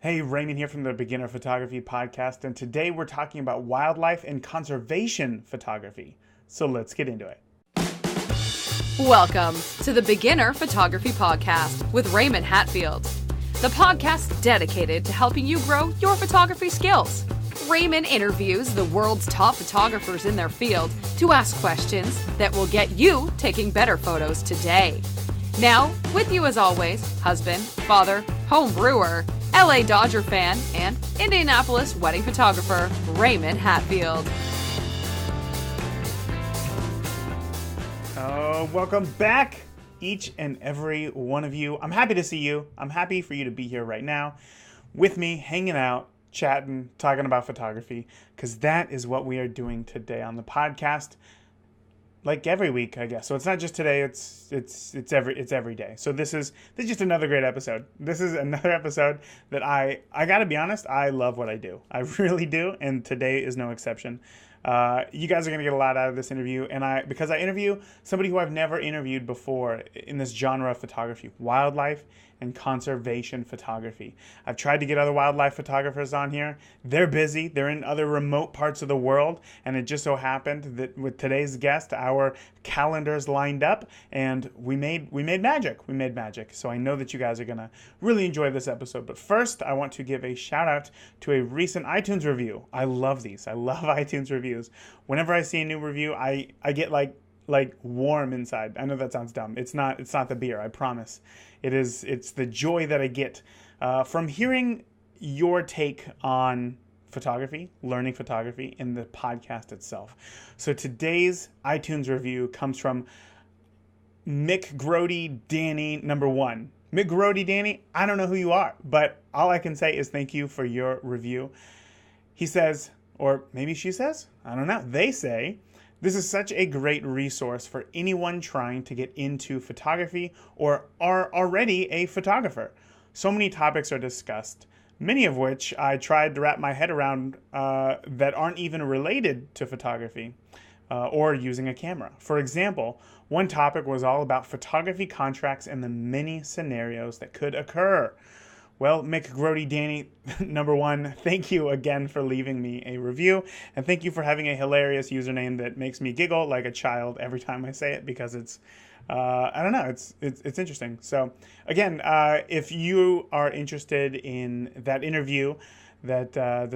Hey, Raymond here from the Beginner Photography Podcast, and today we're talking about wildlife and conservation photography. So let's get into it. Welcome to the Beginner Photography Podcast with Raymond Hatfield, the podcast dedicated to helping you grow your photography skills. Raymond interviews the world's top photographers in their field to ask questions that will get you taking better photos today. Now, with you as always, husband, father, home brewer, LA Dodger fan, and Indianapolis wedding photographer, Raymond Hatfield. Welcome back, each and every one of you. I'm happy to see you. I'm happy for you to be here right now with me, hanging out, chatting, talking about photography, because that is what we are doing today on the podcast. Like every week, I guess. So it's not just today, it's every day. So this is just another great episode. This is another episode that I got to be honest, I love what I do. I really do, and today is no exception. You guys are going to get a lot out of this interview, and because I interview somebody who I've never interviewed before in this genre of photography, wildlife and conservation photography. I've tried to get other wildlife photographers on here. They're busy. They're in other remote parts of the world, and it just so happened that with today's guest, our calendars lined up, and we made magic. We made magic. So I know that you guys are going to really enjoy this episode. But first, I want to give a shout out to a recent iTunes review. I love these. I love iTunes reviews. Whenever I see a new review, I get like warm inside. I know that sounds dumb. It's not the beer, I promise. It's the joy that I get from hearing your take on photography, learning photography in the podcast itself. So today's iTunes review comes from Mick Grody Danny #1. Mick Grody Danny, I don't know who you are, but all I can say is thank you for your review. He says, or maybe she says, I don't know, they say, this is such a great resource for anyone trying to get into photography or are already a photographer. So many topics are discussed, many of which I tried to wrap my head around that aren't even related to photography or using a camera. For example, one topic was all about photography contracts and the many scenarios that could occur. Well, Mick Grody Danny #1, thank you again for leaving me a review, and thank you for having a hilarious username that makes me giggle like a child every time I say it, because it's I don't know, it's interesting. So again, if you are interested in that interview that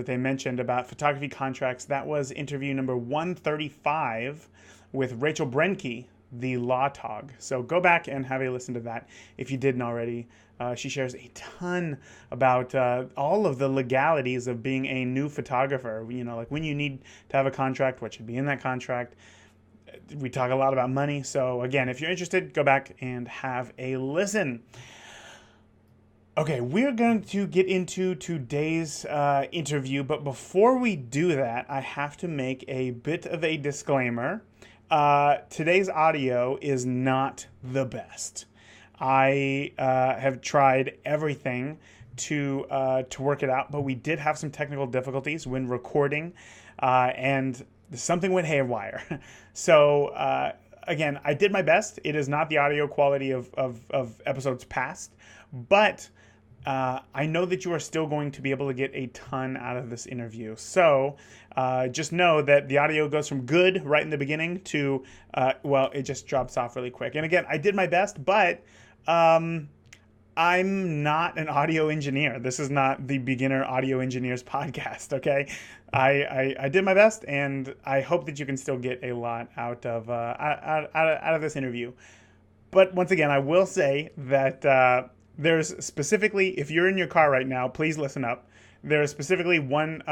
they mentioned about photography contracts, that was interview number 135 with Rachel Brenke, the Law Tog. So go back and have a listen to that if you didn't already. She shares a ton about all of the legalities of being a new photographer. You know, like when you need to have a contract, what should be in that contract. We talk a lot about money. So again, if you're interested, go back and have a listen. Okay, we're going to get into today's interview, but before we do that, I have to make a bit of a disclaimer. Today's audio is not the best. I have tried everything to work it out, but we did have some technical difficulties when recording, and something went haywire. So again, I did my best. It is not the audio quality of episodes past, but I know that you are still going to be able to get a ton out of this interview. So just know that the audio goes from good right in the beginning to, well, it just drops off really quick. And again, I did my best, but I'm not an audio engineer. This is not the Beginner Audio Engineers podcast, okay? I did my best, and I hope that you can still get a lot out of this interview. But once again, I will say that there's specifically, if you're in your car right now, please listen up. There's specifically one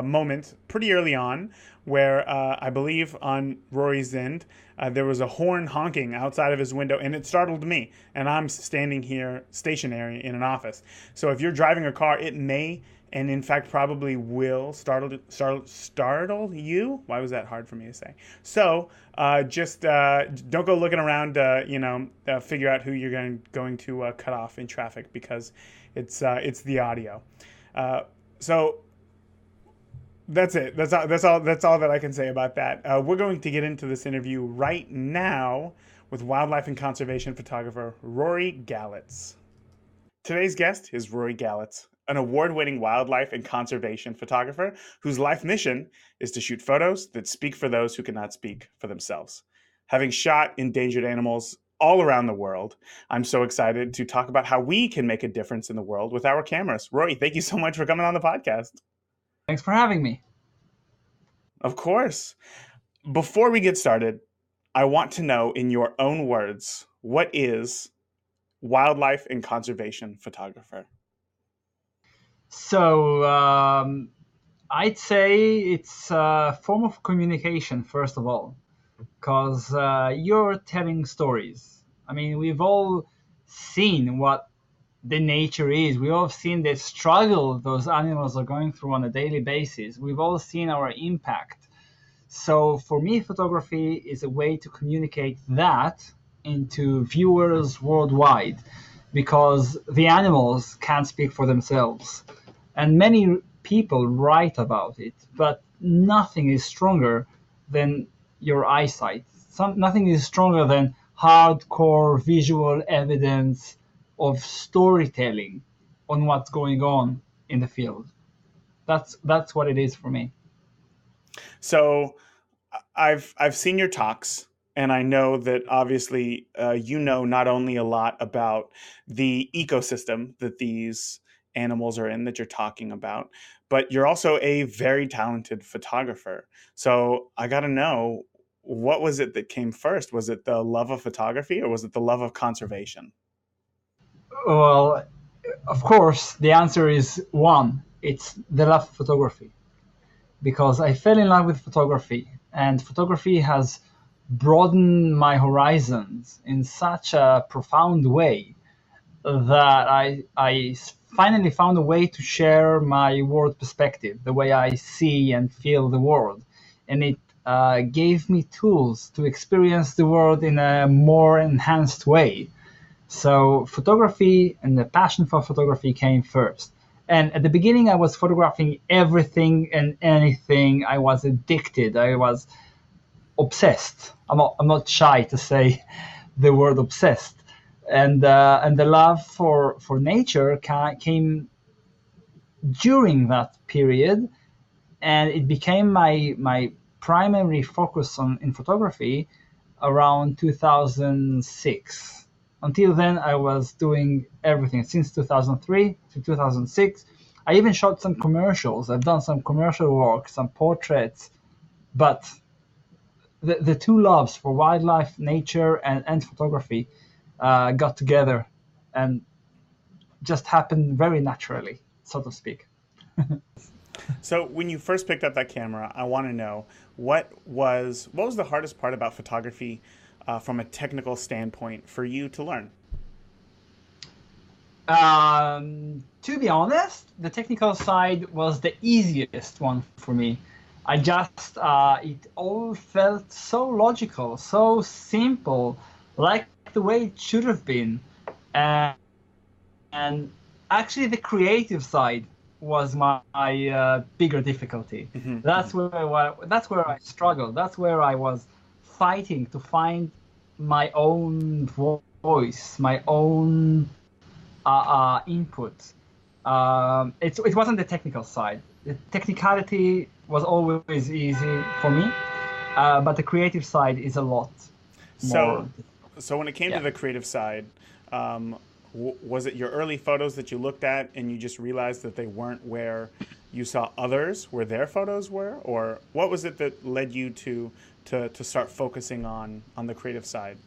moment pretty early on where I believe on Rory's end, there was a horn honking outside of his window, and it startled me. And I'm standing here stationary in an office. So if you're driving a car, it may, and in fact probably will, startle you. Why was that hard for me to say? So just don't go looking around, figure out who you're going to cut off in traffic, because it's the audio. So that's it. That's all that I can say about that. We're going to get into this interview right now with wildlife and conservation photographer Roie Galitz. Today's guest is Roie Galitz. an award-winning wildlife and conservation photographer whose life mission is to shoot photos that speak for those who cannot speak for themselves. Having shot endangered animals all around the world, I'm so excited to talk about how we can make a difference in the world with our cameras. Roy, thank you so much for coming on the podcast. Thanks for having me. Of course. Before we get started, I want to know, in your own words, what is wildlife and conservation photographer? So I'd say it's a form of communication, first of all, because you're telling stories. I mean, we've all seen what the nature is. We've all seen the struggle those animals are going through on a daily basis. We've all seen our impact. So for me, photography is a way to communicate that into viewers worldwide, because the animals can't speak for themselves. And many people write about it, but nothing is stronger than your eyesight. Nothing is stronger than hardcore visual evidence of storytelling on what's going on in the field. That's what it is for me. So I've seen your talks, and I know that obviously you know not only a lot about the ecosystem that these animals are in that you're talking about, but you're also a very talented photographer. So I got to know, what was it that came first? Was it the love of photography, or was it the love of conservation? Well, of course, the answer is one. It's the love of photography, because I fell in love with photography, and photography has broadened my horizons in such a profound way that I finally found a way to share my world perspective, the way I see and feel the world. And it gave me tools to experience the world in a more enhanced way. So photography and the passion for photography came first. And at the beginning, I was photographing everything and anything. I was addicted. I was obsessed. I'm not shy to say the word obsessed. And the love for nature came during that period, and it became my primary focus in photography around 2006. Until then, I was doing everything since 2003 to 2006. I even shot some commercials. I've done some commercial work, some portraits, but the two loves for wildlife, nature, and photography got together and just happened very naturally, so to speak. So when you first picked up that camera, I want to know, what was the hardest part about photography from a technical standpoint for you to learn? To be honest, the technical side was the easiest one for me. It all felt so logical, so simple, like the way it should have been. And actually the creative side was my bigger difficulty. Mm-hmm. That's where I struggled. That's where I was fighting to find my own voice, my own input. It wasn't the technical side. The technicality was always easy for me, but the creative side is a lot more. So when it came to the creative side, was it your early photos that you looked at and you just realized that they weren't where you saw others, where their photos were? Or what was it that led you to start focusing on the creative side?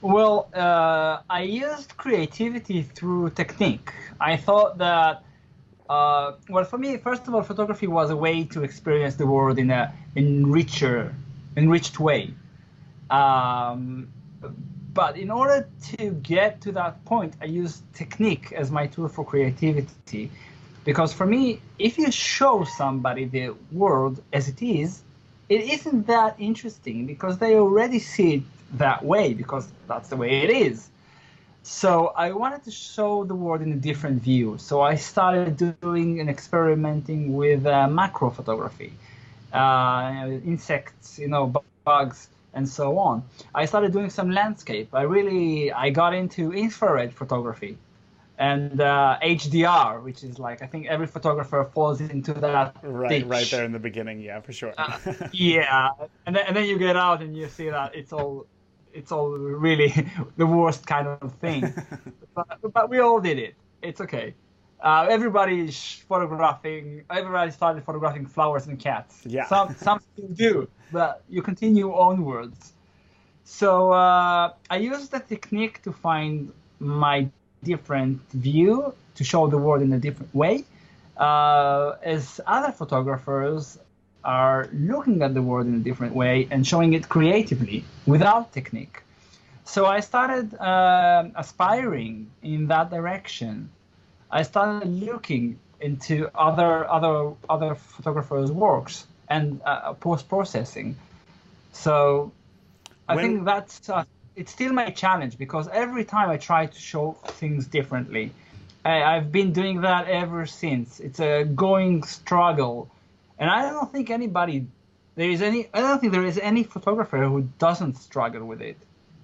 Well, I used creativity through technique. I thought that, for me, first of all, photography was a way to experience the world in an enriched way. But in order to get to that point, I used technique as my tool for creativity. Because for me, if you show somebody the world as it isn't that interesting, because they already see it that way, because that's the way it is. So I wanted to show the world in a different view. So I started doing and experimenting with macro photography, insects, bugs, and so on. I started doing some landscape. I got into infrared photography. and HDR, which is like, I think every photographer falls into that ditch. Right there in the beginning, yeah, for sure. Yeah, and then you get out and you see that it's all really the worst kind of thing. but we all did it. It's okay. Everybody started photographing flowers and cats. Yeah. Some still do, but you continue onwards. So I used the technique to find my different view, to show the world in a different way, as other photographers are looking at the world in a different way and showing it creatively without technique. So I started aspiring in that direction. I started looking into other photographers' works and post-processing. So I think that's it's still my challenge, because every time I try to show things differently. I've been doing that ever since. It's a going struggle, and I don't think there is any photographer who doesn't struggle with it,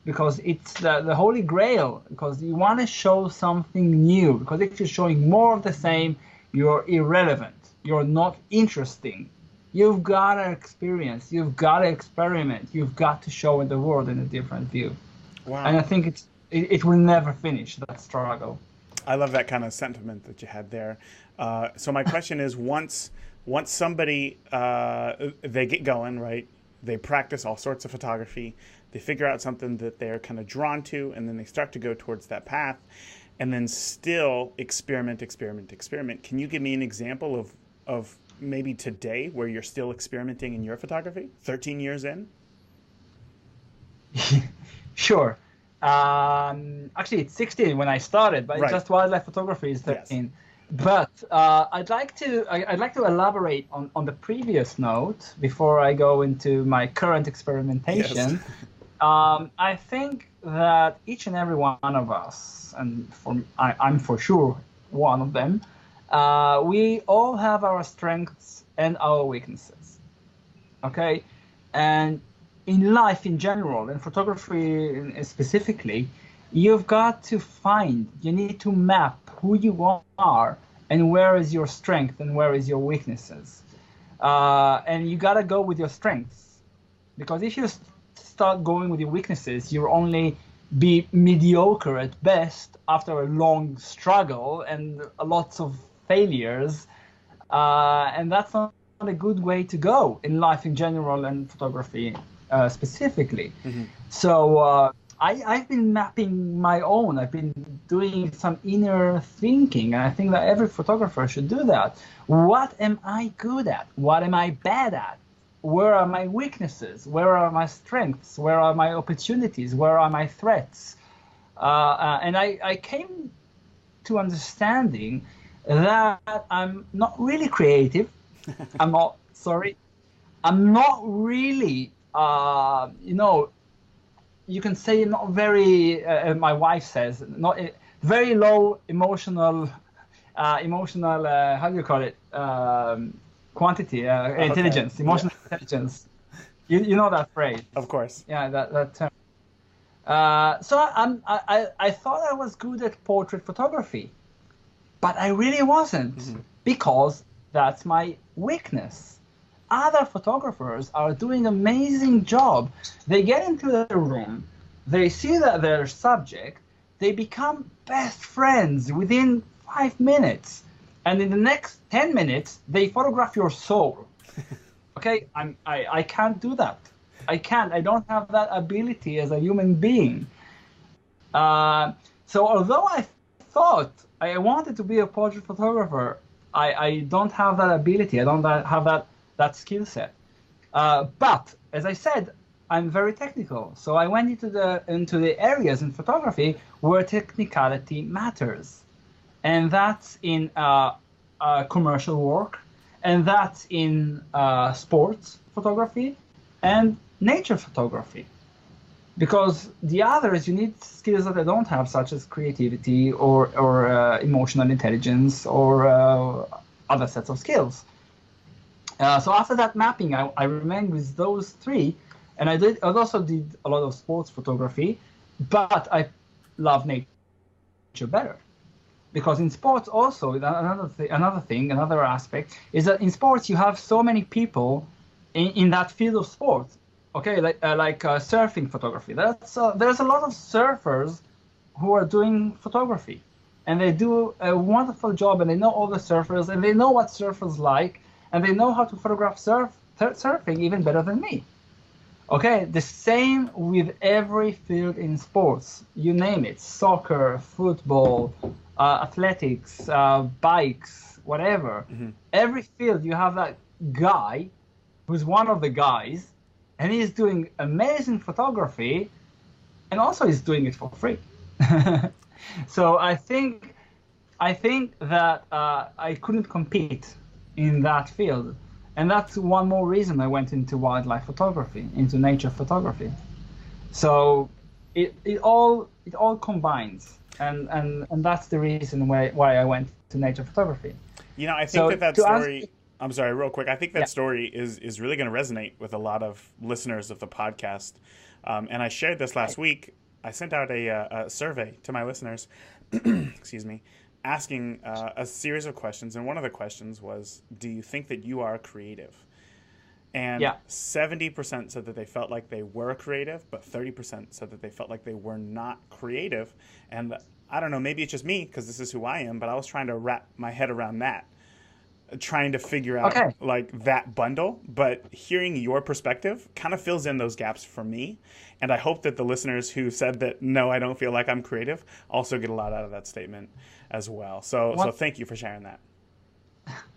because it's the holy grail. Because you want to show something new. Because if you're showing more of the same, you're irrelevant. You're not interesting. You've got to experience. You've got to experiment. You've got to show the world in a different view. Wow. And I think it will never finish, that struggle. I love that kind of sentiment that you had there. So my question is, once somebody they get going, right? They practice all sorts of photography. They figure out something that they're kind of drawn to, and then they start to go towards that path, and then still experiment. Can you give me an example of maybe today where you're still experimenting in your photography, 13 years in? Sure. Actually, it's 16 when I started, but Right. just wildlife photography is 13. Yes. But I'd like to elaborate on the previous note before I go into my current experimentation. Yes. I think that each and every one of us, and I'm for sure one of them, we all have our strengths and our weaknesses. Okay, and in life in general, and photography specifically, you need to map who you are and where is your strength and where is your weaknesses. And you gotta go with your strengths, because if you start going with your weaknesses, you'll only be mediocre at best after a long struggle and lots of failures. And that's not a good way to go in life in general and photography specifically. Mm-hmm. So I've been mapping my own. I've been doing some inner thinking, and I think that every photographer should do that. What am I good at? What am I bad at? Where are my weaknesses? Where are my strengths? Where are my opportunities? Where are my threats? And I came to understanding that I'm not really creative. I'm not really, you can say not very, my wife says, not very low emotional, how do you call it? Quantity, intelligence, emotional intelligence. You know that phrase? Of course. Yeah, that term. So I thought I was good at portrait photography, but I really wasn't, mm-hmm. because that's my weakness. Other photographers are doing an amazing job. They get into the room, they see that their subject, they become best friends within 5 minutes. And in the next 10 minutes, they photograph your soul. Okay, I can't do that. I can't. I don't have that ability as a human being. So although I thought I wanted to be a portrait photographer, I don't have that ability. I don't have that skill set. But as I said, I'm very technical. So I went into the areas in photography where technicality matters. And that's in commercial work, and that's in sports photography and nature photography. Because the others, you need skills that I don't have, such as creativity or emotional intelligence or other sets of skills. So after that mapping, I remained with those three, and I also did a lot of sports photography, but I love nature better. because in sports also another aspect is that in sports you have so many people in that field of sport. Okay, like surfing photography. There's a lot of surfers who are doing photography, and they do a wonderful job, and they know all the surfers, and they know what surfers like, and they know how to photograph surfing even better than me. Okay, the same with every field in sports. You name it: soccer, football, athletics, bikes, whatever. Mm-hmm. Every field you have that guy who's one of the guys, and he's doing amazing photography, and also he's doing it for free. So I think that I couldn't compete in that field. And that's one more reason I went into wildlife photography, into nature photography. So it all combines, and that's the reason why I went to nature photography. You know, I think that story. I'm sorry, real quick. I think that story is really going to resonate with a lot of listeners of the podcast. And I shared this last week. I sent out a survey to my listeners. Excuse me. Asking a series of questions, and one of the questions was, do you think that you are creative? And 70% said that they felt like they were creative, but 30% said that they felt like they were not creative. And I don't know, maybe it's just me, because this is who I am, but I was trying to wrap my head around that, trying to figure out like that bundle. But hearing your perspective kind of fills in those gaps for me. And I hope that the listeners who said that, no, I don't feel like I'm creative, also get a lot out of that statement as well. So thank you for sharing that.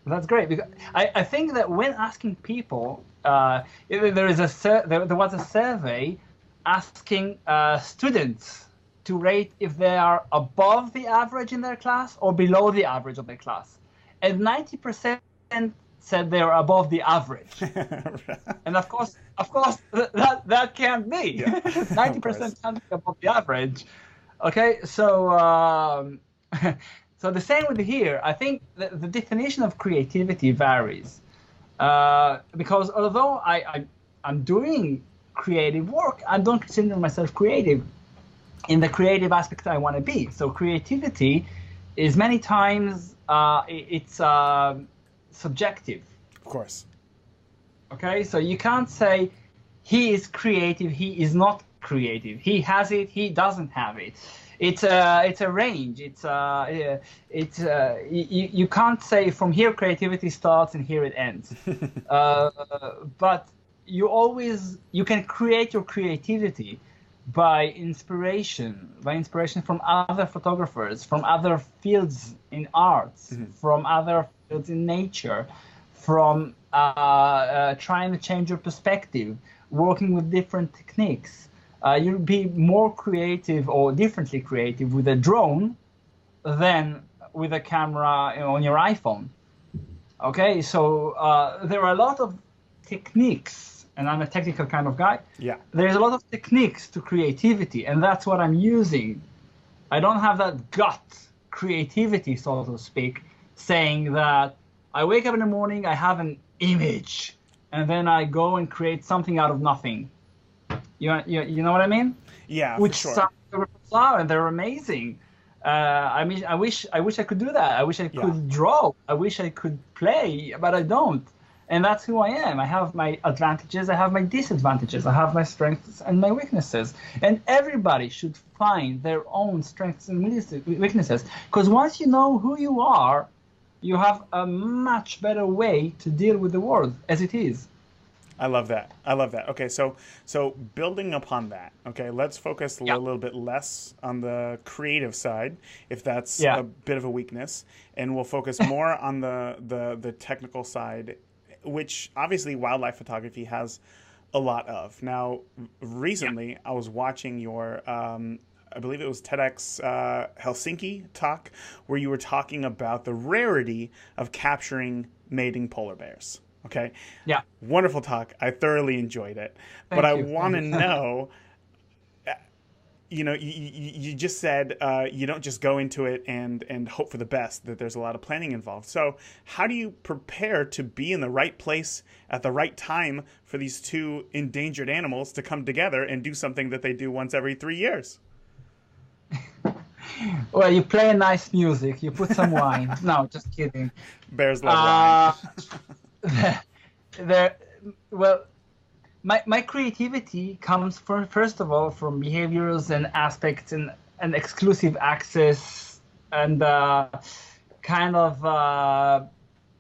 That's great, because I think that when asking people, there was a survey asking students to rate if they are above the average in their class or below the average of their class, and 90% said they are above the average. And of course that can't be. 90% can't be above the average. Okay, so so the same with here. I think the definition of creativity varies, because although I'm doing creative work, I don't consider myself creative in the creative aspect I want to be. So creativity is many times it's subjective. Of course. Okay, so you can't say he is creative, he is not creative. He has it, he doesn't have it. It's a range. You can't say from here creativity starts and here it ends. But you can create your creativity by inspiration from other photographers, from other fields in arts, from other fields in nature, from trying to change your perspective, working with different techniques. You'll be more creative or differently creative with a drone than with a camera on your iPhone. Okay, so there are a lot of techniques, and I'm a technical kind of guy. Yeah. There's a lot of techniques to creativity, and that's what I'm using. I don't have that gut creativity, so to speak, saying that I wake up in the morning, I have an image, and then I go and create something out of nothing. You know what I mean? Yeah, Which for sure. sound bizarre, and they're amazing. I mean, I wish I could do that. I wish I could draw. I wish I could play, but I don't. And that's who I am. I have my advantages. I have my disadvantages. I have my strengths and my weaknesses. And everybody should find their own strengths and weaknesses. Because once you know who you are, you have a much better way to deal with the world as it is. I love that. Okay, so building upon that, okay, let's focus a little bit less on the creative side, if that's a bit of a weakness, and we'll focus more on the technical side, which obviously wildlife photography has a lot of. Now, recently, I was watching your, I believe it was TEDx Helsinki talk, where you were talking about the rarity of capturing mating polar bears. Okay. Yeah. Wonderful talk. I thoroughly enjoyed it. Thank I you. want to know, you just said you don't just go into it and hope for the best, that there's a lot of planning involved. So how do you prepare to be in the right place at the right time for these two endangered animals to come together and do something that they do once every 3 years? Well, you play nice music, you put some wine. No, just kidding. Bears love wine. There, well, my creativity comes from, first of all, from behaviors and aspects and exclusive access and kind of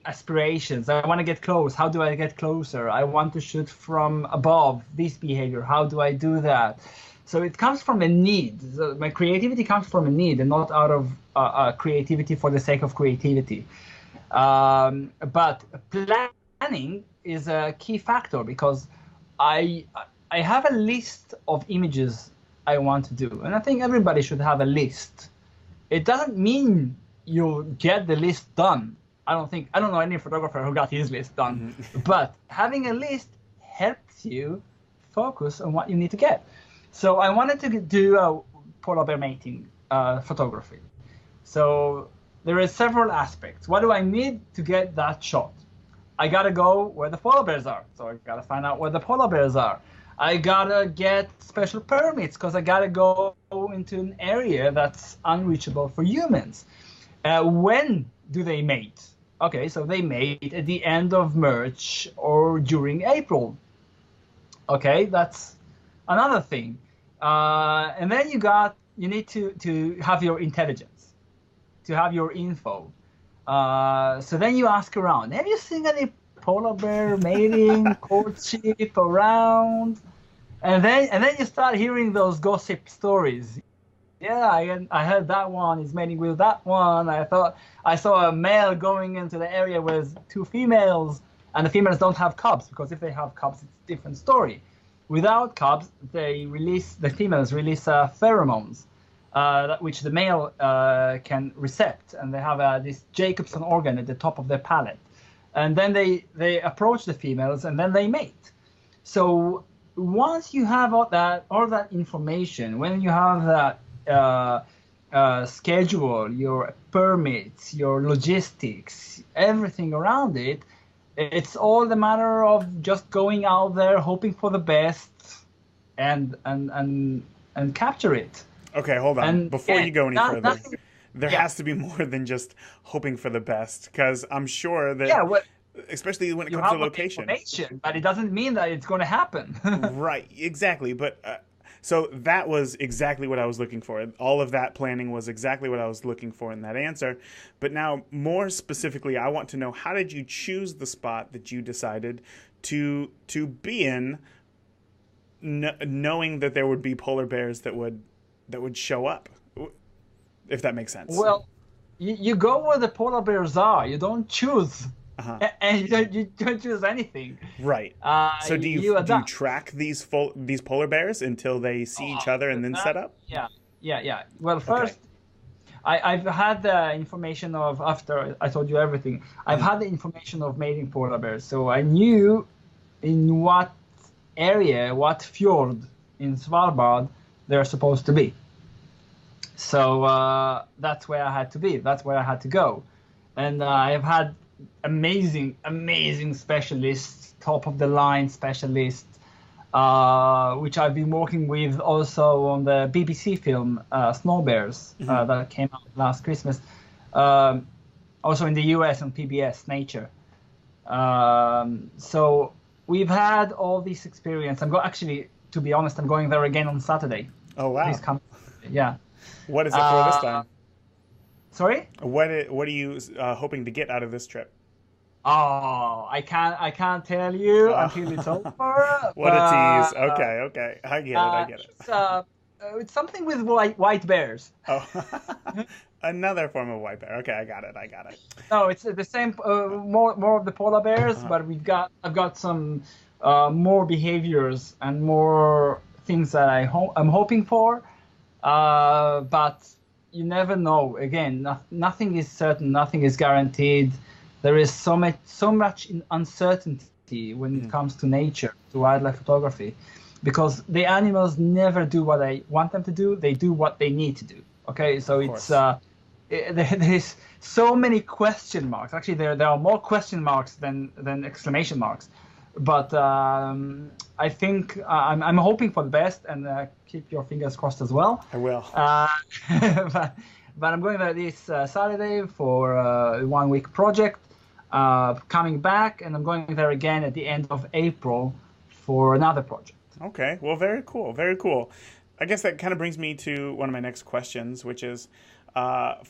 aspirations. I want to get close. How do I get closer? I want to shoot from above this behavior. How do I do that? So it comes from a need. So my creativity comes from a need and not out of creativity for the sake of creativity. But planning is a key factor because I have a list of images I want to do. And I think everybody should have a list. It doesn't mean you'll get the list done. I don't know any photographer who got his list done. But having a list helps you focus on what you need to get. So I wanted to do a polar bear mating photography. So there are several aspects. What do I need to get that shot? I gotta go where the polar bears are. So I gotta find out where the polar bears are. I gotta get special permits because I gotta go into an area that's unreachable for humans. When do they mate? Okay, so they mate at the end of March or during April. Okay, that's another thing. And then you need to have your intelligence, to have your info. So then you ask around, have you seen any polar bear mating, courtship around? And then you start hearing those gossip stories. Yeah, I heard that one is mating with that one. I thought I saw a male going into the area with two females, and the females don't have cubs, because if they have cubs, it's a different story. Without cubs, the females release pheromones, which the male can recept, and they have this Jacobson organ at the top of their palate. And then they approach the females, and then they mate. So once you have all that information, when you have that schedule, your permits, your logistics, everything around it, it's all the matter of just going out there, hoping for the best, and capture it. Okay, hold on. Before you go any further, there Yeah. has to be more than just hoping for the best, because I'm sure that, especially when it You comes to have location. information, but it doesn't mean that it's going to happen. Right, exactly. But so that was exactly what I was looking for. All of that planning was exactly what I was looking for in that answer. But now, more specifically, I want to know, how did you choose the spot that you decided to be in, knowing that there would be polar bears that would show up, if that makes sense? Well, you go where the polar bears are. You don't choose. And you don't choose anything. Right. So do you track these polar bears until they see each other and then set up? Yeah. Well, first, I've had the information of, after I told you everything, I've had the information of mating polar bears. So I knew in what area, what fjord in Svalbard they're supposed to be. So that's where I had to be. That's where I had to go. And I've had amazing specialists, top of the line specialists, which I've been working with also on the BBC film Snow Bears that came out last Christmas, also in the US on PBS Nature. So we've had all this experience. Actually, to be honest, I'm going there again on Saturday. Oh wow! Please come. Yeah. What is it for this time? Sorry? What are you hoping to get out of this trip? Oh, I can't tell you until it's over. What a tease! Okay, I get it. It's something with white bears. Oh, another form of white bear. Okay, I got it. No, it's the same. More of the polar bears, but I've got some more behaviors and more things that I'm hoping for. But you never know. Again, nothing is certain. Nothing is guaranteed. There is so much uncertainty when it comes to nature, to wildlife photography, because the animals never do what I want them to do. They do what they need to do. Okay, so there's so many question marks. Actually, there are more question marks than exclamation marks. But I think I'm hoping for the best, and keep your fingers crossed as well. I will. But I'm going there this Saturday for a 1 week project. Coming back, and I'm going there again at the end of April for another project. Okay, well, very cool, very cool. I guess that kind of brings me to one of my next questions, which is, how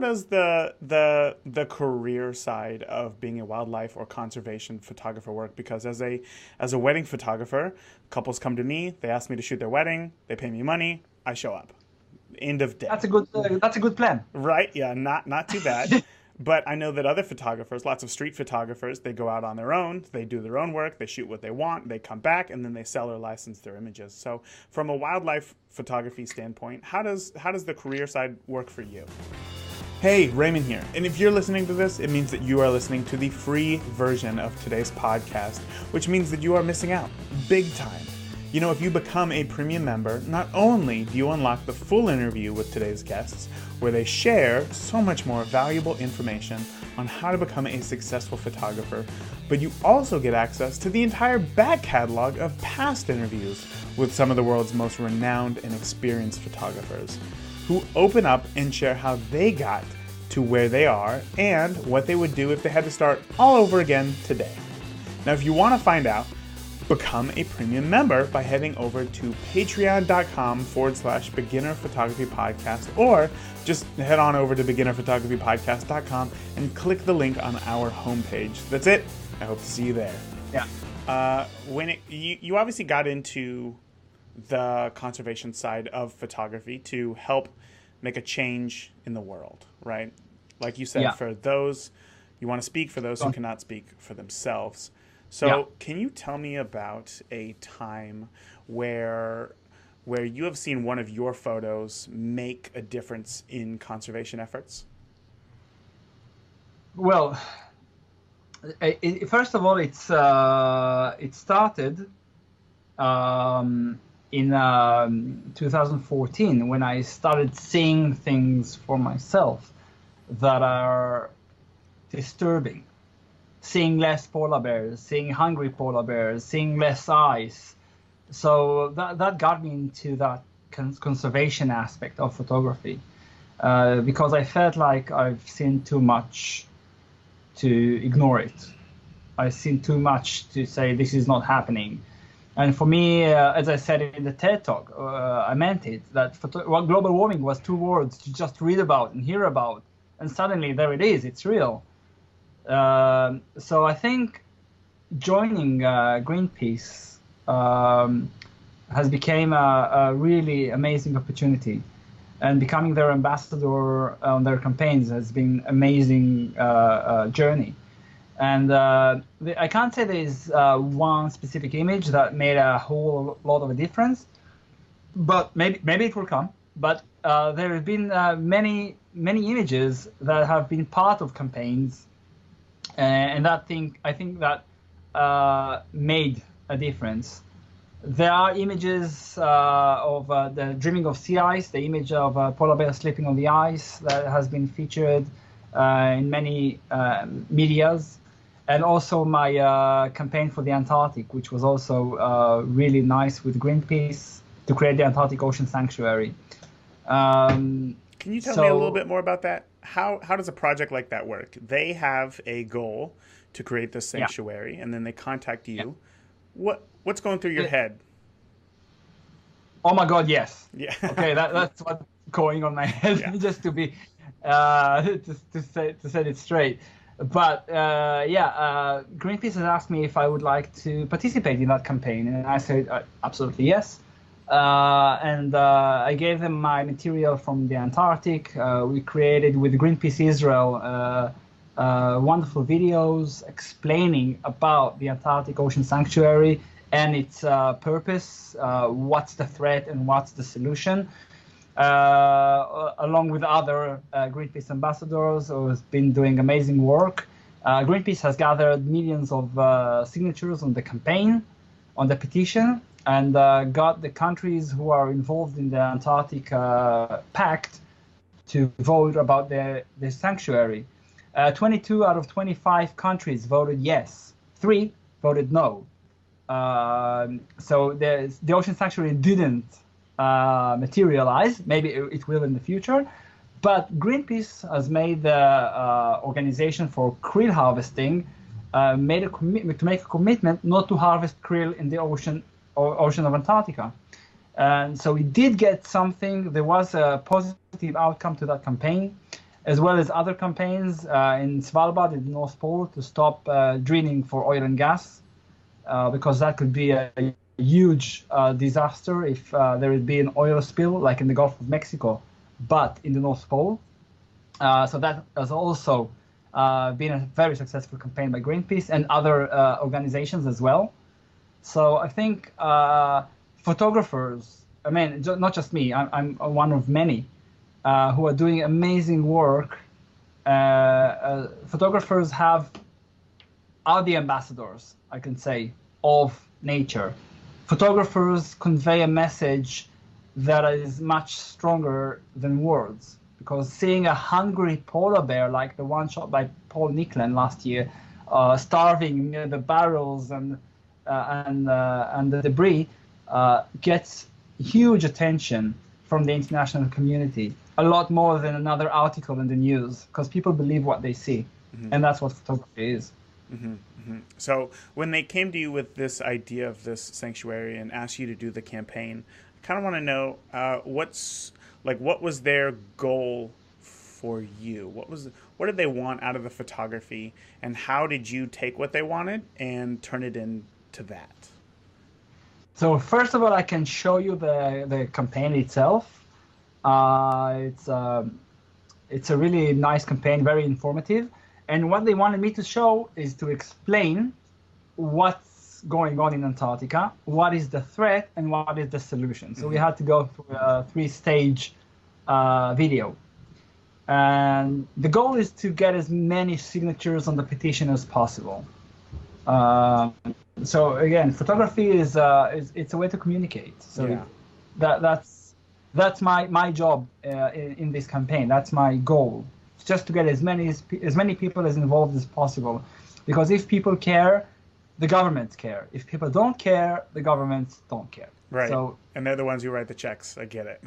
does the career side of being a wildlife or conservation photographer work? Because as a wedding photographer, couples come to me, they ask me to shoot their wedding, they pay me money, I show up. End of day. That's a good plan. Right? Yeah, not too bad. But I know that other photographers, lots of street photographers, they go out on their own, they do their own work, they shoot what they want, they come back, and then they sell or license their images. So from a wildlife photography standpoint, how does the career side work for you? Hey, Raymond here. And if you're listening to this, it means that you are listening to the free version of today's podcast, which means that you are missing out big time. You know, if you become a premium member, not only do you unlock the full interview with today's guests, where they share so much more valuable information on how to become a successful photographer, but you also get access to the entire back catalog of past interviews with some of the world's most renowned and experienced photographers, who open up and share how they got to where they are and what they would do if they had to start all over again today. Now, if you want to find out, become a premium member by heading over to patreon.com/beginner photography podcast, or just head on over to beginnerphotographypodcast.com and click the link on our homepage. That's it. I hope to see you there. Yeah. You obviously got into the conservation side of photography to help make a change in the world, right? Like you said, for those, you want to speak for those who cannot speak for themselves. So can you tell me about a time where you have seen one of your photos make a difference in conservation efforts? Well, first of all, it started in 2014 when I started seeing things for myself that are disturbing. Seeing less polar bears, seeing hungry polar bears, seeing less ice. So that got me into that conservation aspect of photography, because I felt like I've seen too much to ignore it. I've seen too much to say this is not happening. And for me, as I said in the TED Talk, I meant it, that global warming was 2 words to just read about and hear about. And suddenly there it is, it's real. So I think joining Greenpeace has become a really amazing opportunity, and becoming their ambassador on their campaigns has been amazing journey. And I can't say there's one specific image that made a whole lot of a difference, but maybe it will come. But there have been many images that have been part of campaigns. And I think that made a difference. There are images of the dreaming of sea ice, the image of polar bear sleeping on the ice that has been featured in many medias, and also my campaign for the Antarctic, which was also really nice with Greenpeace to create the Antarctic Ocean Sanctuary. Can you tell me a little bit more about that? How does a project like that work? They have a goal to create this sanctuary, and then they contact you. Yeah. What's going through your head? Oh my God, yes. Yeah. Okay, that's what's going on my head. Just to be to set it straight. But Greenpeace has asked me if I would like to participate in that campaign, and I said absolutely yes. And I gave them my material from the Antarctic. We created with Greenpeace Israel wonderful videos explaining about the Antarctic Ocean Sanctuary and its purpose, what's the threat and what's the solution, along with other Greenpeace ambassadors who have been doing amazing work. Greenpeace has gathered millions of signatures on the campaign, on the petition, and got the countries who are involved in the Antarctic Pact to vote about the sanctuary. 22 out of 25 countries voted yes. 3 voted no. So the ocean sanctuary didn't materialize. Maybe it will in the future. But Greenpeace has made the organization for krill harvesting made a commitment to make a commitment not to harvest krill in the ocean of Antarctica. And so we did get something. There was a positive outcome to that campaign, as well as other campaigns in Svalbard, in the North Pole, to stop drilling for oil and gas, because that could be a huge disaster if there would be an oil spill like in the Gulf of Mexico, but in the North Pole. So that has also been a very successful campaign by Greenpeace and other organizations as well. So I think photographers, I mean, not just me, I'm one of many who are doing amazing work. Photographers are the ambassadors, I can say, of nature. Photographers convey a message that is much stronger than words, because seeing a hungry polar bear like the one shot by Paul Nicklin last year, starving near the barrels and the debris, gets huge attention from the international community, a lot more than another article in the news, because people believe what they see, and that's what photography is. So when they came to you with this idea of this sanctuary and asked you to do the campaign, I kind of want to know what was their goal for you? What did they want out of the photography, and how did you take what they wanted and turn it into that? So first of all, I can show you the campaign itself. It's a really nice campaign, very informative. And what they wanted me to show is to explain what's going on in Antarctica, what is the threat, and what is the solution. So we had to go through a 3-stage video. And the goal is to get as many signatures on the petition as possible. So again, photography is it's a way to communicate. So yeah. That's my job in this campaign. That's my goal. Just to get as many people as involved as possible, because if people care, the governments care. If people don't care, the governments don't care. Right. So, and they're the ones who write the checks. I get it.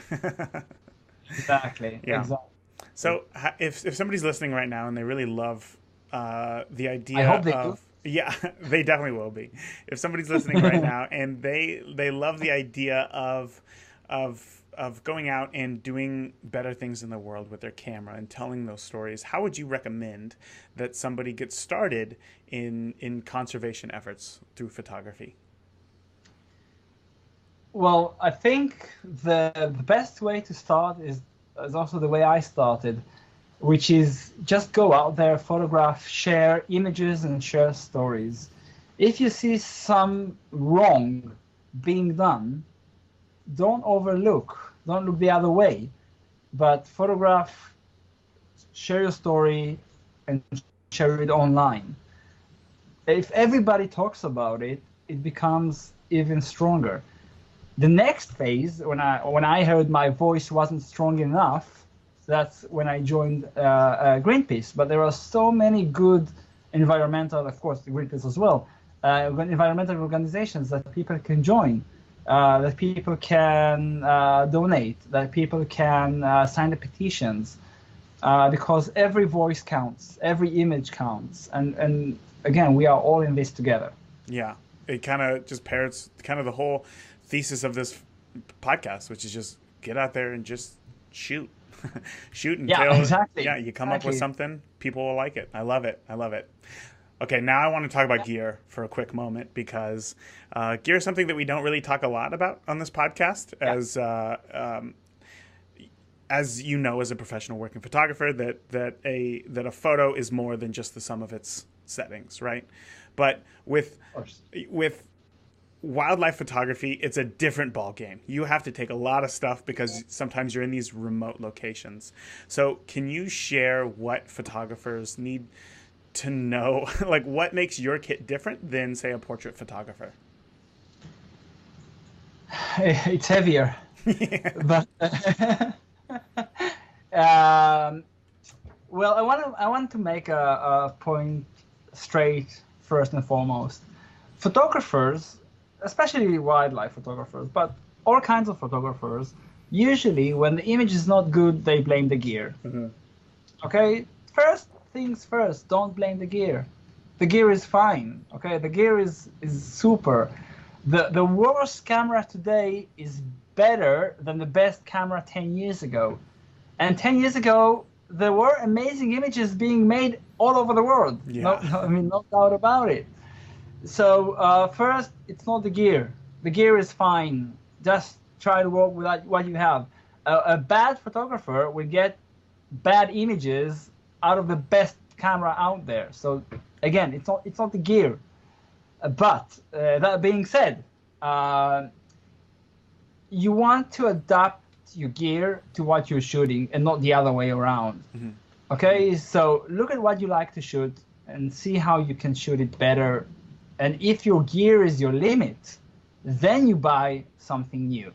Exactly. Yeah. Exactly. So if somebody's listening right now and they really love the idea I hope they of do. Yeah, they definitely will be. If somebody's listening right now and they love the idea of going out and doing better things in the world with their camera and telling those stories, how would you recommend that somebody gets started in conservation efforts through photography? Well, I think the best way to start is also the way I started, which is just go out there, photograph, share images, and share stories. If you see some wrong being done, don't look the other way, but photograph, share your story, and share it online. If everybody talks about it, it becomes even stronger. The next phase, when I heard my voice wasn't strong enough, that's when I joined Greenpeace. But there are so many good environmental, of course, Greenpeace as well, environmental organizations that people can join. That people can donate, that people can sign the petitions, because every voice counts, every image counts, and again, we are all in this together. Yeah, it kind of just parrots kind of the whole thesis of this podcast, which is just get out there and just shoot. Shoot until exactly. Yeah, you come up with something, people will like it. I love it. Okay, now I want to talk about gear for a quick moment, because gear is something that we don't really talk a lot about on this podcast. As you know, as a professional working photographer, that a photo is more than just the sum of its settings, right? But with wildlife photography, it's a different ball game. You have to take a lot of stuff because sometimes you're in these remote locations. So can you share what photographers need to know, like what makes your kit different than, say, a portrait photographer? It's heavier. But well, I want to make a point straight first and foremost. Photographers especially wildlife photographers, but all kinds of photographers, usually when the image is not good, they blame the gear. Okay, first things first, don't blame the gear. The gear is fine. Okay, the gear is super. The worst camera today is better than the best camera 10 years ago. And 10 years ago, there were amazing images being made all over the world. Yeah. No doubt about it. So first, it's not the gear. The gear is fine. Just try to work with what you have. A bad photographer will get bad images out of the best camera out there. So again, it's not the gear. But that being said, you want to adapt your gear to what you're shooting and not the other way around. Okay, so look at what you like to shoot and see how you can shoot it better. And if your gear is your limit, then you buy something new.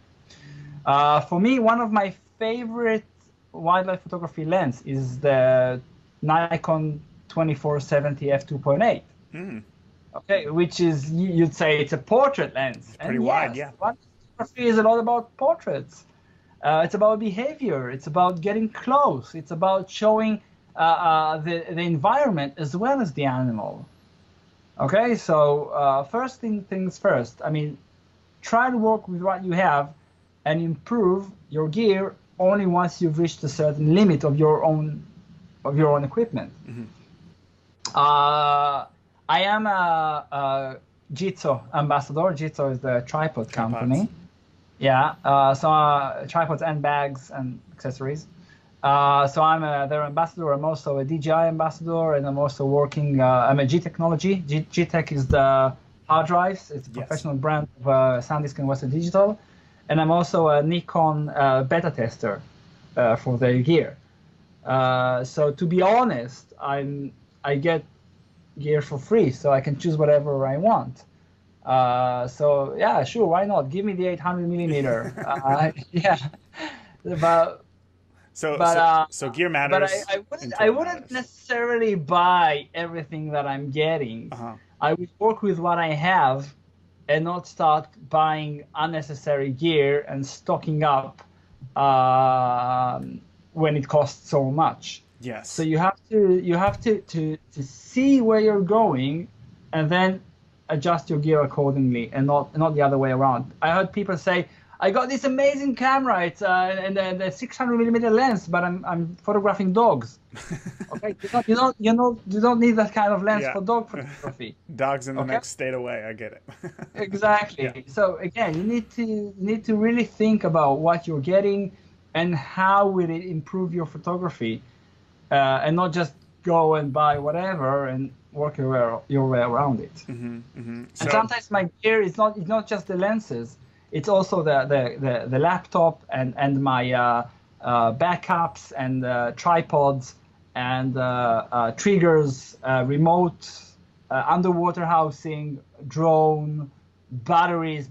For me, one of my favorite wildlife photography lens is the Nikon 2470 f2.8. Okay, which is, you'd say it's a portrait lens. It's pretty wide, yeah. Photography is a lot about portraits. It's about behavior. It's about getting close. It's about showing the environment as well as the animal. Okay, so first things first. I mean, try to work with what you have and improve your gear only once you've reached a certain limit of your own equipment. I am a Jitso ambassador. Jitso is the tripod company. Yeah, so tripods and bags and accessories. So I'm their ambassador. I'm also a DJI ambassador, and I'm also working. I'm a G Technology. G Tech is the hard drives. It's a professional brand of SanDisk and Western Digital, and I'm also a Nikon beta tester for their gear. So to be honest, I get gear for free, so I can choose whatever I want. So yeah, sure, why not? Give me the 800 millimeter. Yeah, but so gear matters. But I wouldn't necessarily buy everything that I'm getting. I would work with what I have, and not start buying unnecessary gear and stocking up when it costs so much. Yes. So you have to see where you're going, and then adjust your gear accordingly, and not the other way around. I heard people say, "I got this amazing camera. It's and the 600 millimeter lens, but I'm photographing dogs." Okay, you don't need that kind of lens for dog photography. Dogs in the next state away. I get it. Exactly. Yeah. So again, you need to really think about what you're getting and how will it improve your photography, and not just go and buy whatever and work your way around it. And sometimes my gear is not just the lenses; it's also the laptop and my backups and tripods and triggers, remote, underwater housing, drone, batteries.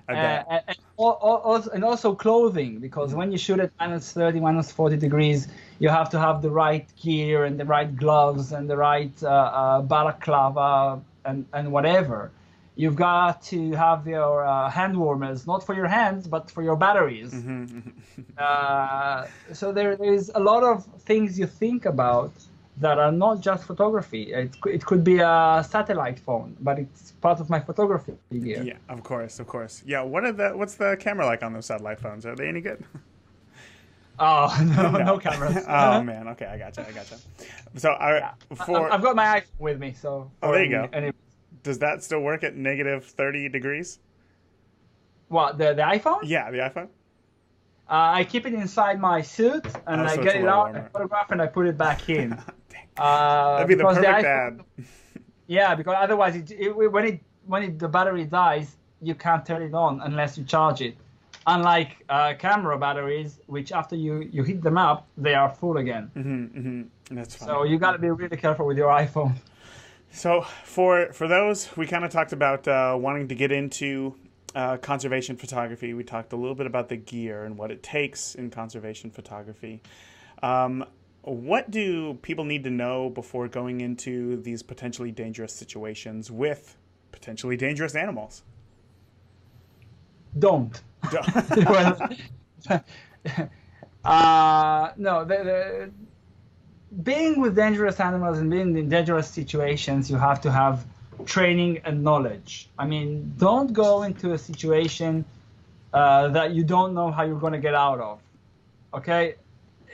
And also clothing, because when you shoot at -30, -40 degrees, you have to have the right gear and the right gloves and the right balaclava and whatever. You've got to have your hand warmers, not for your hands, but for your batteries. So there is a lot of things you think about that are not just photography. It could be a satellite phone, but it's part of my photography gear. Yeah, of course. Yeah, what's the camera like on those satellite phones? Are they any good? Oh, no cameras. Oh man, okay, I gotcha. So I've got my iPhone with me, so. Oh, there you go. Does that still work at -30 degrees? What, the iPhone? Yeah, the iPhone. I keep it inside my suit, and I get it out, I photograph, and I put it back in. That'd be the perfect ad. Yeah, because otherwise, when the battery dies, you can't turn it on unless you charge it. Unlike camera batteries, which after you heat them up, they are full again. That's fine. So you got to be really careful with your iPhone. So for those, we kind of talked about wanting to get into conservation photography. We talked a little bit about the gear and what it takes in conservation photography. What do people need to know before going into these potentially dangerous situations with potentially dangerous animals. Don't. Well, no, being with dangerous animals and being in dangerous situations, you have to have training and knowledge. I mean, don't go into a situation that you don't know how you're going to get out of. Okay,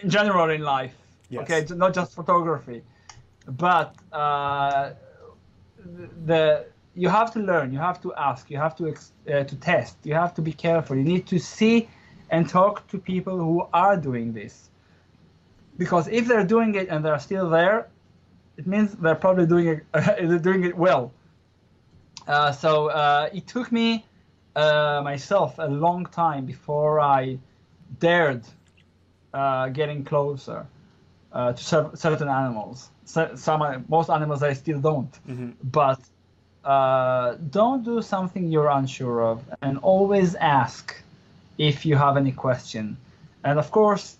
in general in life. Yes. Okay, not just photography, but you have to learn, you have to ask, you have to test, you have to be careful. You need to see and talk to people who are doing this, because if they're doing it and they're still there, it means they're probably doing it well. So it took me myself a long time before I dared getting closer to certain animals. Most animals I still don't. Mm-hmm. But don't do something you're unsure of, and always ask if you have any question. And of course,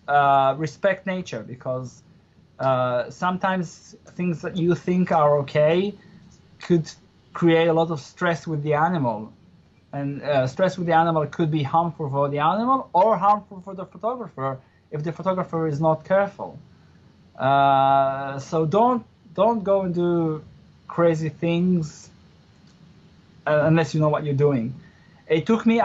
respect nature, because sometimes things that you think are okay could create a lot of stress with the animal. And stress with the animal could be harmful for the animal or harmful for the photographer if the photographer is not careful. So don't go and do crazy things unless you know what you're doing. It took me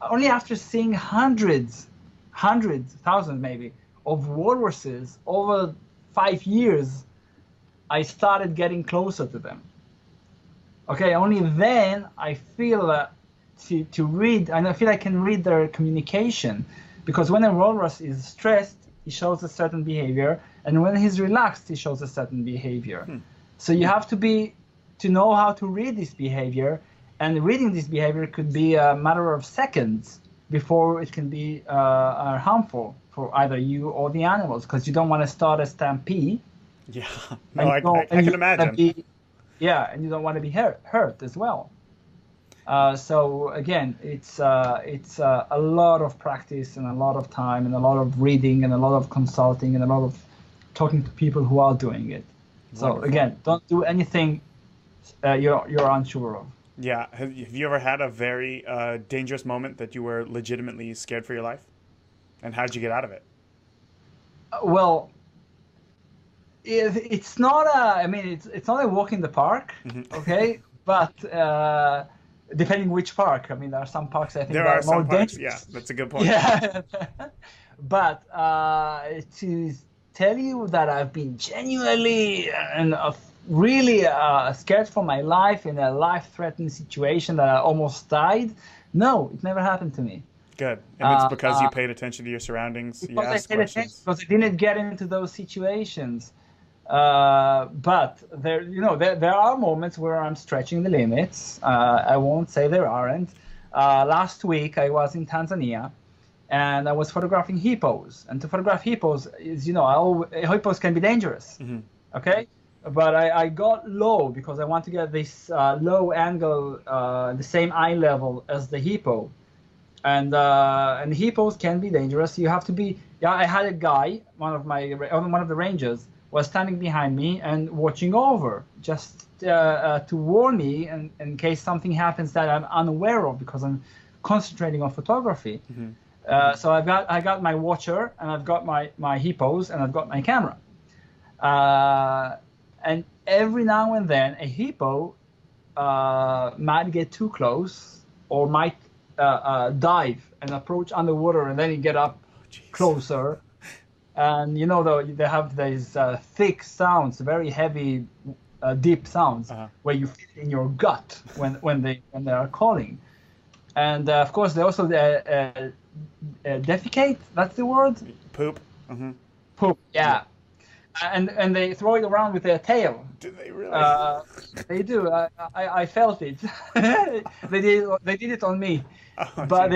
only after seeing hundreds, thousands maybe, of walruses over 5 years, I started getting closer to them. Okay, only then I feel that to read, and I feel I can read their communication, because when a walrus is stressed, he shows a certain behavior, and when he's relaxed, he shows a certain behavior. So you have to know how to read this behavior, and reading this behavior could be a matter of seconds before it can be harmful for either you or the animals, because you don't want to start a stampede. Yeah, no, I can imagine. And you don't want to be hurt as well. So again, it's a lot of practice and a lot of time and a lot of reading and a lot of consulting and a lot of talking to people who are doing it. Wonderful. So again, don't do anything you're unsure of. Yeah. Have you ever had a very dangerous moment that you were legitimately scared for your life? And how did you get out of it? Well, it's not it's not a walk in the park, okay? But depending which park. I mean, there are some parks I think there that are are more some parks. dangerous. Yeah, that's a good point. Yeah. But to tell you that I've been genuinely and really scared for my life in a life-threatening situation that I almost died, no, it never happened to me. Good. And it's because you paid attention to your surroundings. You asked questions. Because I didn't get into those situations. But there are moments where I'm stretching the limits. I won't say there aren't. Last week I was in Tanzania, and I was photographing hippos. And to photograph hippos hippos can be dangerous. Mm-hmm. Okay, but I got low because I want to get this low angle, the same eye level as the hippo. And hippos can be dangerous. You have to be. Yeah, I had a guy, one of the rangers, was standing behind me and watching over, just to warn me in case something happens that I'm unaware of, because I'm concentrating on photography. Mm-hmm. So I got my watcher, and I've got my hippos, and I've got my camera. And every now and then a hippo might get too close, or might dive and approach underwater, and then you get up closer. And they have these thick sounds, very heavy, deep sounds, where you feel it in your gut when they are calling. And of course, they also defecate. That's the word. Poop. Mm-hmm. Poop. Yeah. And they throw it around with their tail. Do they really? They do. I felt it. They did it on me. Oh, but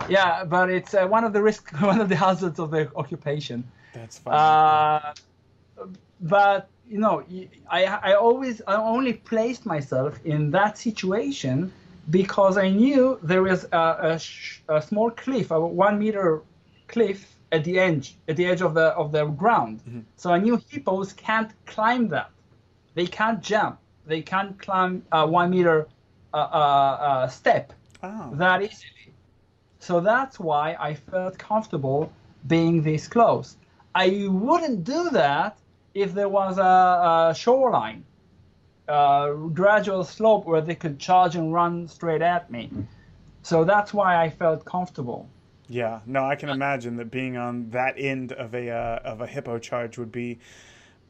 yeah, but it's one of the hazards of the occupation. That's fine. But I only placed myself in that situation because I knew there was a small cliff, a 1 meter cliff at the edge of the ground. Mm-hmm. So I knew hippos can't climb that. They can't jump. they can't climb a 1 meter step Oh, that easily. So that's why I felt comfortable being this close. I wouldn't do that if there was a shoreline, gradual slope where they could charge and run straight at me. So that's why I felt comfortable. yeah. No, I can imagine that being on that end of a hippo charge would be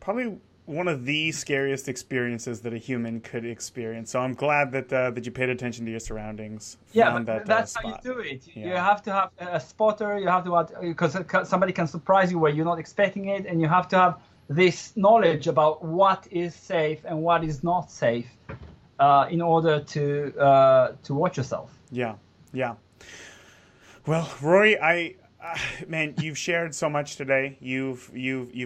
probably one of the scariest experiences that a human could experience. So I'm glad that you paid attention to your surroundings, Yeah, found but that that's how you spot. do it. You Yeah. have to have a spotter. You have to, because somebody can surprise you where you're not expecting it, and you have to have this knowledge about what is safe and what is not safe in order to watch yourself. Yeah, yeah. Well, Roy, man, you've shared so much today. You've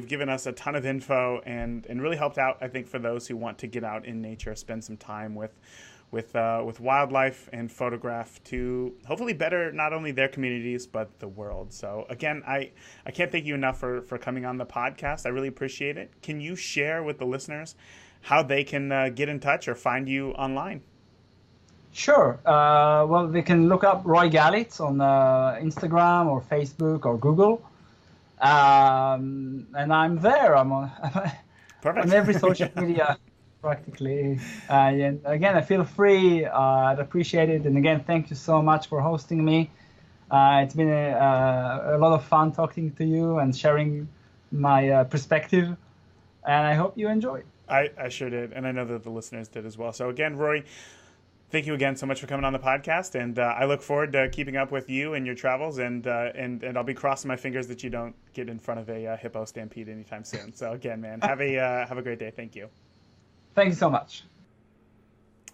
given us a ton of info and really helped out. I think for those who want to get out in nature, spend some time with wildlife and photograph to hopefully better not only their communities but the world. So again, I can't thank you enough for coming on the podcast. I really appreciate it. Can you share with the listeners how they can get in touch or find you online? Sure. Well, they can look up Roie Galitz on Instagram or Facebook or Google. And I'm there. I'm on, Perfect. on every social media practically. And again, I feel free. I'd appreciate it. And again, thank you so much for hosting me. It's been a lot of fun talking to you and sharing my perspective. And I hope you enjoyed. I sure did, and I know that the listeners did as well. So again, Roy, thank you again so much for coming on the podcast, and I look forward to keeping up with you and your travels, and I'll be crossing my fingers that you don't get in front of a hippo stampede anytime soon. So again, man, have a great day. Thank you. Thank you so much.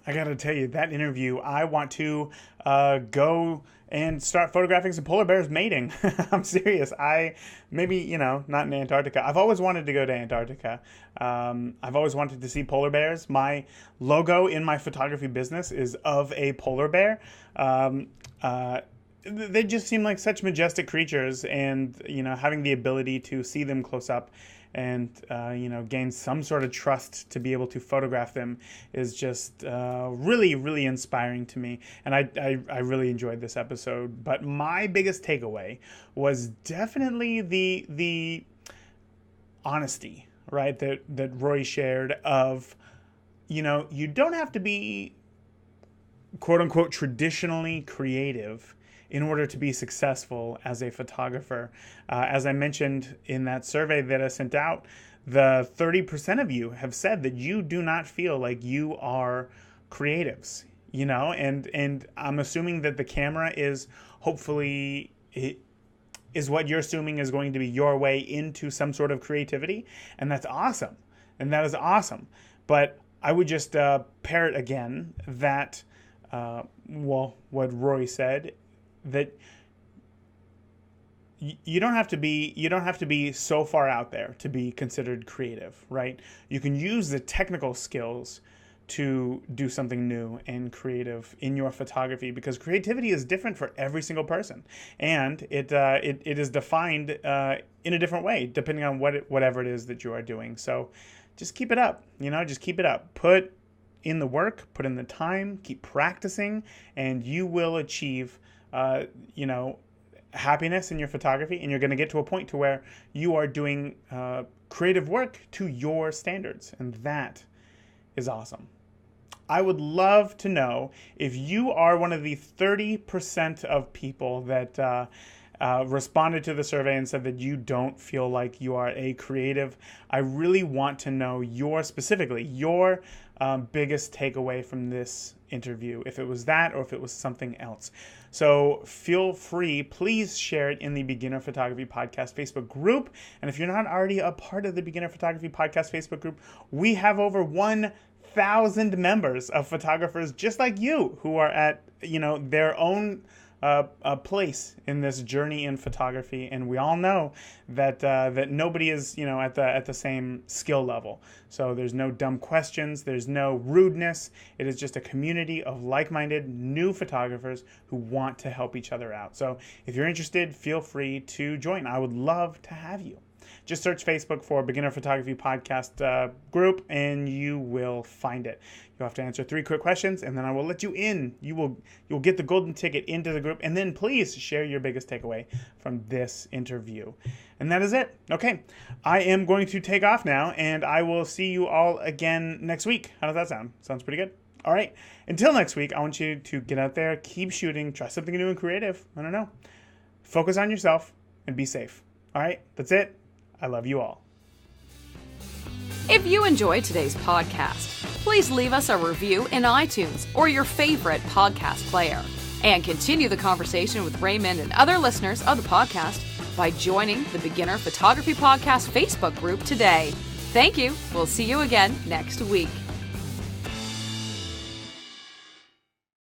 I gotta tell you, that interview, I want to go and start photographing some polar bears mating. I'm serious. Maybe, not in Antarctica. I've always wanted to go to Antarctica. I've always wanted to see polar bears. My logo in my photography business is of a polar bear. They just seem like such majestic creatures, and, having the ability to see them close up and gain some sort of trust to be able to photograph them is just really, really inspiring to me. And I really enjoyed this episode. But my biggest takeaway was definitely the honesty, right, that Roy shared of, you don't have to be quote unquote traditionally creative in order to be successful as a photographer. As I mentioned in that survey that I sent out, the 30% of you have said that you do not feel like you are creatives, and I'm assuming that the camera is hopefully is what you're assuming is going to be your way into some sort of creativity, and that's awesome, and that is awesome. But I would just parrot again that, what Roy said, that you don't have to be so far out there to be considered creative, right? You can use the technical skills to do something new and creative in your photography, because creativity is different for every single person, and it is defined in a different way depending on whatever it is that you are doing. So just keep it up, just keep it up. Put in the work, put in the time, keep practicing, and you will achieve happiness in your photography, and you're going to get to a point to where you are doing creative work to your standards, and that is awesome. I would love to know if you are one of the 30% of people that responded to the survey and said that you don't feel like you are a creative. I really want to know your biggest takeaway from this interview, if it was that or if it was something else. So feel free, please share it in the Beginner Photography Podcast Facebook group. And if you're not already a part of the Beginner Photography Podcast Facebook group, we have over 1,000 members of photographers just like you who are at their own a place in this journey in photography, and we all know that nobody is at the same skill level. So there's no dumb questions, there's no rudeness. It is just a community of like-minded new photographers who want to help each other out. So if you're interested, feel free to join. I would love to have you. Just search Facebook for Beginner Photography Podcast group, and you will find it. You'll have to answer 3 quick questions, and then I will let you in. You'll get the golden ticket into the group, and then please share your biggest takeaway from this interview. And that is it. Okay, I am going to take off now, and I will see you all again next week. How does that sound? Sounds pretty good. All right, until next week, I want you to get out there, keep shooting, try something new and creative. I don't know. Focus on yourself and be safe. All right, that's it. I love you all. If you enjoyed today's podcast, please leave us a review in iTunes or your favorite podcast player. And continue the conversation with Raymond and other listeners of the podcast by joining the Beginner Photography Podcast Facebook group today. Thank you. We'll see you again next week.